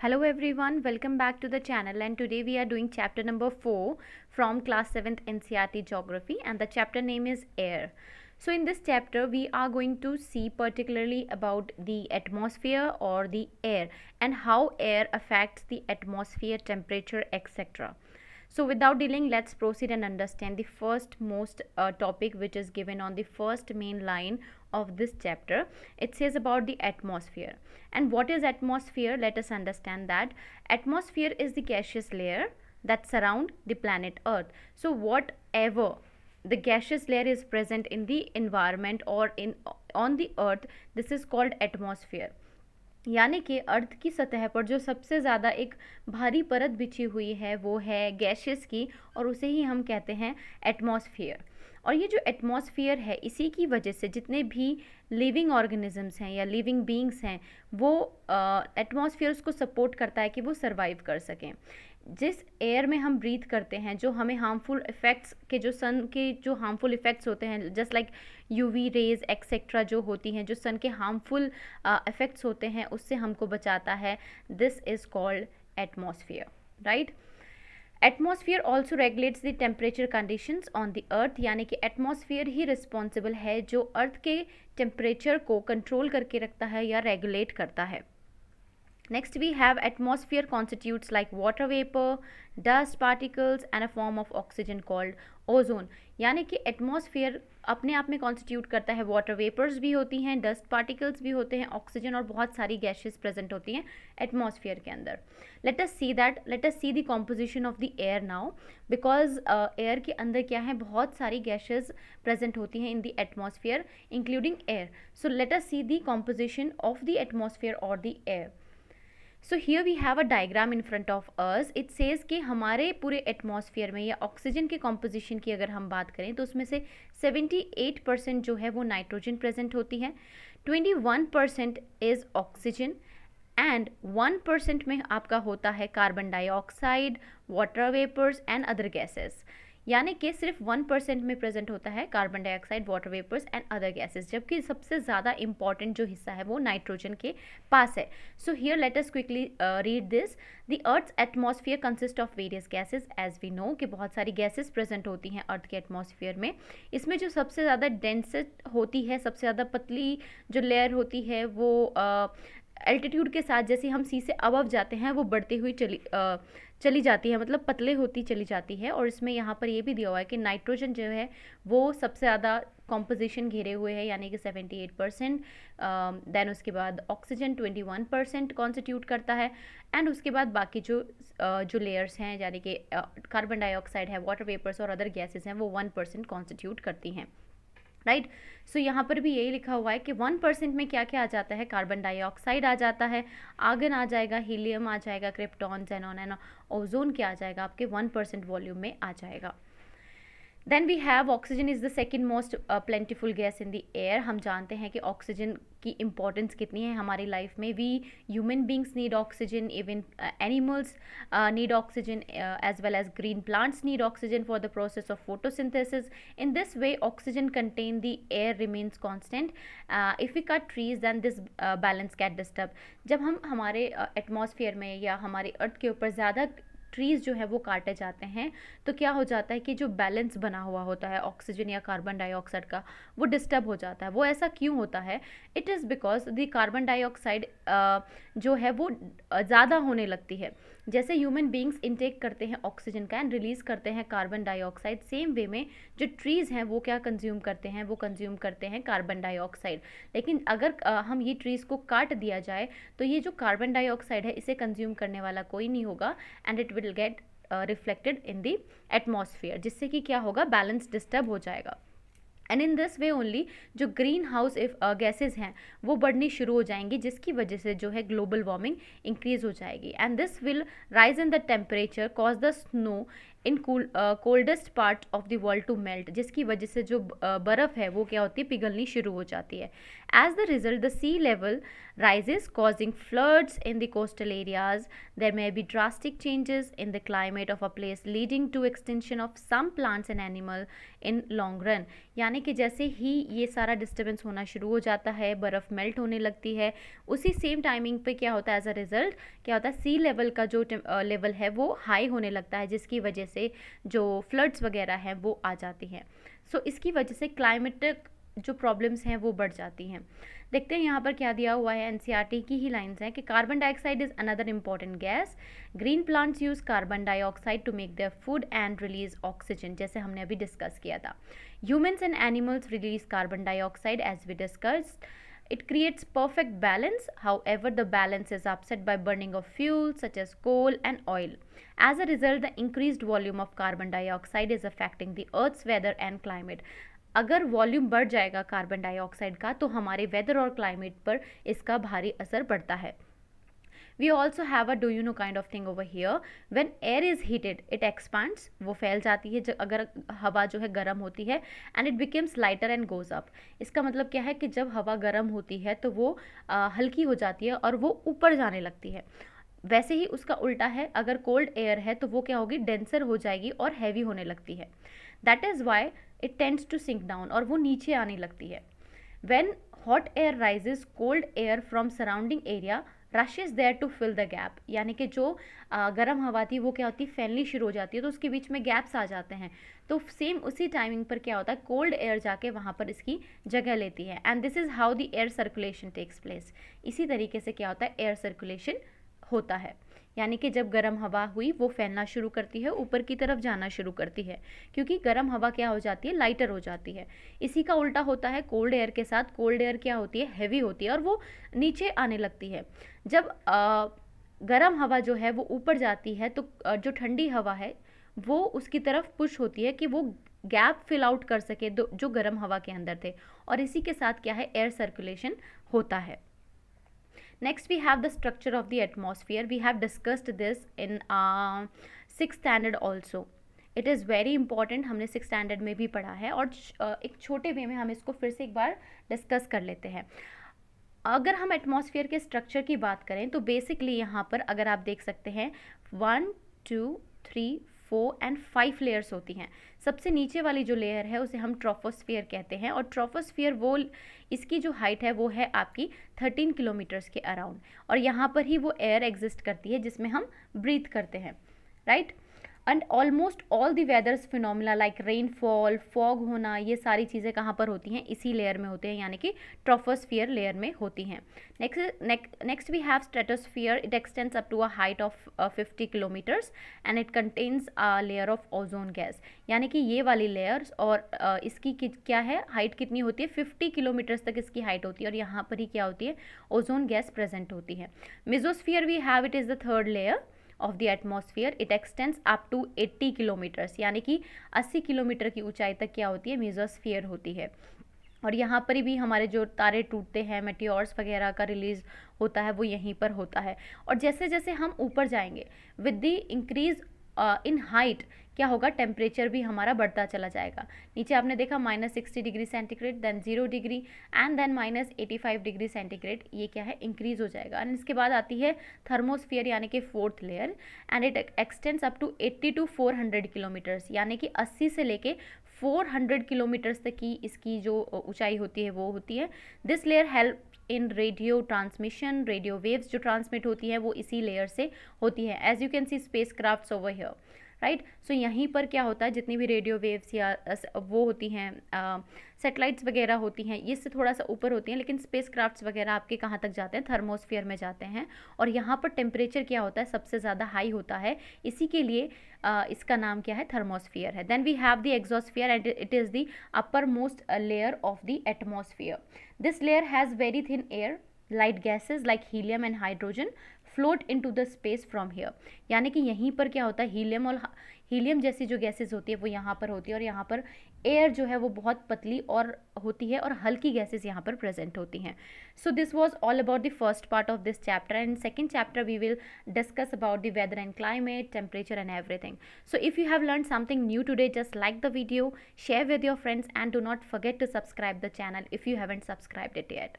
Hello everyone, welcome back to the channel, and today we are doing chapter number 4 from class 7th NCERT Geography, and the chapter name is air. So in this chapter we are going to see particularly about the atmosphere or the air and how air affects the atmosphere temperature, etc. So without delaying, let's proceed and understand the first most topic which is given on the first main line of this chapter. It says about the atmosphere. And what is atmosphere? Let us understand that atmosphere is the gaseous layer that surround the planet Earth. So whatever the gaseous layer is present in the environment or in on the earth, this is called atmosphere. यानी कि अर्थ की सतह पर जो सबसे ज़्यादा एक भारी परत बिछी हुई है वो है गैसेस की, और उसे ही हम कहते हैं एटमॉस्फेयर। और ये जो एटमॉस्फेयर है, इसी की वजह से जितने भी लिविंग ऑर्गेनिजम्स हैं या लिविंग बींग्स हैं वो एटमॉस्फेयर उसको सपोर्ट करता है कि वो सर्वाइव कर सकें। जिस एयर में हम ब्रीथ करते हैं, जो हमें हार्मफुल इफ़ेक्ट्स के, जो सन के जो हार्मफुल इफ़ेक्ट्स होते हैं, just like UV rays etcetera जो होती हैं, जो सन के हार्मफुल इफ़ेक्ट्स होते हैं, उससे हमको बचाता है। This is called atmosphere, right. Atmosphere also regulates the temperature conditions on the earth, यानी कि एटमॉस्फेयर ही रिस्पॉन्सिबल है जो अर्थ के टेम्परेचर को कंट्रोल करके रखता है या रेगुलेट करता है। Next we have atmosphere constitutes like water vapor, dust particles and a form of oxygen called ozone। यानी कि एटमॉस्फेयर अपने आप में कॉन्स्टिट्यूट करता है, वाटर वेपर्स भी होती हैं, डस्ट पार्टिकल्स भी होते हैं, ऑक्सीजन और बहुत सारी गैसेस प्रेजेंट होती हैं एटमॉस्फेयर के अंदर। Late us see the composition of the air now, because air के अंदर क्या है, बहुत सारी गैसेस प्रेजेंट होती हैं in the atmosphere including air. So let us see the composition of the atmosphere और the air. So here we have a diagram in front of us. It says कि हमारे पूरे एटमॉस्फेयर में या oxygen के composition की अगर हम बात करें तो उसमें से 78% जो है वो नाइट्रोजन प्रेजेंट होती है, 21% इज़ ऑक्सीजन एंड 1% में आपका होता है carbon dioxide, water vapours and other gases. यानी कि सिर्फ 1% में प्रेजेंट होता है carbon dioxide, water vapours and other gases, जबकि सबसे ज़्यादा इंपॉर्टेंट जो हिस्सा है वो नाइट्रोजन के पास है। So here let us quickly read this. The earth's atmosphere consist of various gases, as we know कि बहुत सारी गैसेस प्रेजेंट होती हैं अर्थ के एटमॉस्फेयर में। इसमें जो सबसे ज़्यादा डेंसेस्ट होती है, सबसे ज़्यादा पतली जो लेयर होती है वो एल्टीट्यूड के साथ, जैसे हम सी से अबव जाते हैं, वो बढ़ती हुई चली जाती है, मतलब पतले होती चली जाती है। और इसमें यहाँ पर ये भी दिया हुआ है कि नाइट्रोजन जो है वो सबसे ज़्यादा कॉम्पोजिशन घेरे हुए है, यानी कि 78%। देन उसके बाद ऑक्सीजन 21% कॉन्स्टिट्यूट करता है, एंड उसके बाद बाकी जो लेयर्स हैं, यानी कि कार्बन डाइऑक्साइड है, वाटर वेपर्स और अदर गैसेस हैं, वो 1% कॉन्स्टिट्यूट करती हैं, राइट। सो यहाँ पर भी यही लिखा हुआ है कि 1% में क्या क्या आ जाता है, कार्बन डाइऑक्साइड आ जाता है, आर्गन आ जाएगा, हीलियम आ जाएगा, क्रिप्टॉन, जेनॉन एंड ओजोन क्या आ जाएगा, आपके 1% वॉल्यूम में आ जाएगा। Then we have oxygen is the second most plentiful gas in the air. हम जानते हैं कि ऑक्सीजन की इम्पॉर्टेंस कितनी है हमारी लाइफ में। We human beings need oxygen, even animals need oxygen, as well as green plants need oxygen for the process of photosynthesis. In this way oxygen contained the air remains constant. If we cut trees then this balance get disturbed। जब हम हमारे atmosphere में या हमारे अर्थ के ऊपर ज़्यादा trees जो है वो काटे जाते हैं तो क्या हो जाता है कि जो बैलेंस बना हुआ होता है ऑक्सीजन या कार्बन डाइऑक्साइड का, वो डिस्टर्ब हो जाता है। वो ऐसा क्यों होता है? It is because the carbon dioxide जो है वो ज़्यादा होने लगती है। जैसे ह्यूमन बींग्स इनटेक करते हैं ऑक्सीजन का एंड रिलीज़ करते हैं कार्बन डाइऑक्साइड, सेम वे में जो ट्रीज़ हैं वो क्या कंज्यूम करते हैं, वो कंज्यूम करते हैं कार्बन डाइऑक्साइड। लेकिन अगर हम ये ट्रीज़ को काट दिया जाए तो ये जो कार्बन डाइऑक्साइड है इसे कंज्यूम करने वाला कोई नहीं होगा, and it will get reflected in the atmosphere, जिससे कि क्या होगा, बैलेंस डिस्टर्ब हो जाएगा। And in this way only जो ग्रीन हाउस गैसेज हैं वो बढ़नी शुरू हो जाएंगी, जिसकी वजह से जो है ग्लोबल वार्मिंग इंक्रीज हो जाएगी, and this will rise in the temperature, cause the snow in coldest part of the world to melt, जिसकी वजह से जो बर्फ़ है वो क्या होती है, पिघलनी शुरू हो जाती है. As the result the sea level rises causing floods in the coastal areas. There may be drastic changes in the climate of a place leading to extinction of some plants and animal in long run. यानी कि जैसे ही ये सारा disturbance होना शुरू हो जाता है, बर्फ़ मेल्ट होने लगती है, उसी सेम टाइमिंग पे क्या होता है, एज अ रिज़ल्ट क्या होता है, सी लेवल का जो लेवल है वो हाई होने लगता है, जिसकी वजह से जो फ्लड्स वगैरह हैं वो आ जाती हैं. सो इसकी वजह से क्लाइमेटिक जो प्रॉब्लम्स हैं वो बढ़ जाती हैं. देखते हैं यहाँ पर क्या दिया हुआ है, एनसीईआरटी की ही लाइंस हैं कि carbon dioxide is another important gas. Green plants use carbon dioxide to make their food and release oxygen, जैसे हमने अभी डिस्कस किया था. Humans and animals release carbon dioxide as we discussed. It creates perfect balance. However, the balance is upset by burning of fuels such as coal and oil. As a result, the increased volume of carbon dioxide is affecting the Earth's weather and climate. अगर volume बढ़ जाएगा carbon dioxide का तो हमारे weather और climate पर इसका भारी असर पड़ता है. We also have a do you know kind of thing over here. When air is heated, it expands, वो फैल जाती है अगर हवा जो है गर्म होती है, and it becomes lighter and goes up. इसका मतलब क्या है कि जब हवा गर्म होती है तो वो हल्की हो जाती है और वो ऊपर जाने लगती है. वैसे ही उसका उल्टा है, अगर कोल्ड एयर है तो वो क्या होगी, डेंसर हो जाएगी और हैवी होने लगती है. That is why it tends to sink down, और वो नीचे आने लगती है. When hot air rises, cold air from surrounding area rushes there to fill the gap. यानी कि जो गर्म हवा थी वो क्या होती है, फैलनी शुरू हो जाती है, तो उसके बीच में गैप्स आ जाते हैं. तो सेम उसी टाइमिंग पर क्या होता है, कोल्ड एयर जाके वहाँ पर इसकी जगह लेती है. And this is how the air circulation takes place. इसी तरीके से क्या होता है, एयर सर्कुलेशन होता है. यानी कि जब गर्म हवा हुई वो फैलना शुरू करती है, ऊपर की तरफ जाना शुरू करती है, क्योंकि गर्म हवा क्या हो जाती है, लाइटर हो जाती है. इसी का उल्टा होता है कोल्ड एयर के साथ. कोल्ड एयर क्या होती है, हैवी होती है और वो नीचे आने लगती है. जब गर्म हवा जो है वो ऊपर जाती है तो जो ठंडी हवा है वो उसकी तरफ पुश होती है कि वो गैप फिल आउट कर सके जो गर्म हवा के अंदर थे, और इसी के साथ क्या है, एयर सर्कुलेशन होता है. Next, we have the structure of the atmosphere. We have discussed this in 6th standard also. It is very important. हमने 6th standard में भी पढ़ा है, और एक छोटे वे में हम इसको फिर से एक बार डिस्कस कर लेते हैं. अगर हम एटमॉस्फेयर के स्ट्रक्चर की बात करें तो बेसिकली यहाँ पर अगर आप देख सकते हैं 1, 2, 3, 4 एंड 5 लेयर्स होती हैं. सबसे नीचे वाली जो लेयर है उसे हम ट्रोपोस्फियर कहते हैं, और ट्रोपोस्फियर वो इसकी जो हाइट है वो है आपकी 13 किलोमीटर्स के अराउंड, और यहाँ पर ही वो एयर एग्जिस्ट करती है जिसमें हम ब्रीथ करते हैं, right. And almost all the वेदर्स phenomena like rainfall, fog होना, ये सारी चीज़ें कहाँ पर होती हैं, इसी लेयर में होते हैं, यानी कि ट्रोपोस्फियर लेयर में होती हैं. Next we have stratosphere. It extends up to a height of 50 kilometres and it contains a layer of ozone gas. यानी कि ये वाली लेयर्स, और इसकी क्या है, हाइट कितनी होती है, 50 किलोमीटर्स तक इसकी हाइट होती है, और यहाँ पर ही क्या होती है, ओजोन गैस प्रेजेंट होती है. Mesosphere we have, it is the third layer of the atmosphere. It extends up to 80 kilometres, यानी कि 80 किलोमीटर की ऊंचाई तक क्या होती है, मेसोस्फियर होती है. और यहाँ पर भी हमारे जो तारे टूटते हैं, मेटियोर्स वगैरह का रिलीज होता है, वो यहीं पर होता है. और जैसे जैसे हम ऊपर जाएंगे with the increase in height क्या होगा, टेम्परेचर भी हमारा बढ़ता चला जाएगा. नीचे आपने देखा -60 degree centigrade, then 0 degree and then -85 degree centigrade, ये क्या है, इंक्रीज हो जाएगा. एंड इसके बाद आती है थर्मोस्फियर, यानी कि 4th layer, and it extends up to 80 to 400 kilometres, यानी कि 80 से लेके 400 किलोमीटर्स तक की इसकी जो ऊंचाई होती है वो होती है. This layer help in radio transmission. Radio waves जो ट्रांसमिट होती हैं वो इसी लेयर से होती है. As you can see space crafts over here, right. So यहीं पर क्या होता है, जितनी भी रेडियो वेव्स या वो होती हैं, सेटेलाइट्स वगैरह होती हैं, ये इससे थोड़ा सा ऊपर होती हैं, लेकिन स्पेस क्राफ्ट्स वगैरह आपके कहाँ तक जाते हैं, थर्मोस्फियर में जाते हैं. और यहाँ पर टेम्परेचर क्या होता है, सबसे ज़्यादा हाई होता है, इसी के लिए इसका नाम क्या है, थर्मोस्फियर है. Then we have the exosphere and it is the upper most layer of the atmosphere. This layer has very thin air, light gases like helium and hydrogen float into the space from here. यानी कि यहीं पर क्या होता है, helium और helium जैसी जो गैसेज होती है वो यहाँ पर होती है, और यहाँ पर एयर जो है वो बहुत पतली और होती है, और हल्की गैसेज यहाँ पर प्रेजेंट होती हैं। So this was all about the first part of this chapter, and second chapter we will discuss about the weather and climate, temperature and everything. So if you have learned something new today, just like the video, share with your friends, and do not forget to subscribe the channel if you haven't subscribed it yet.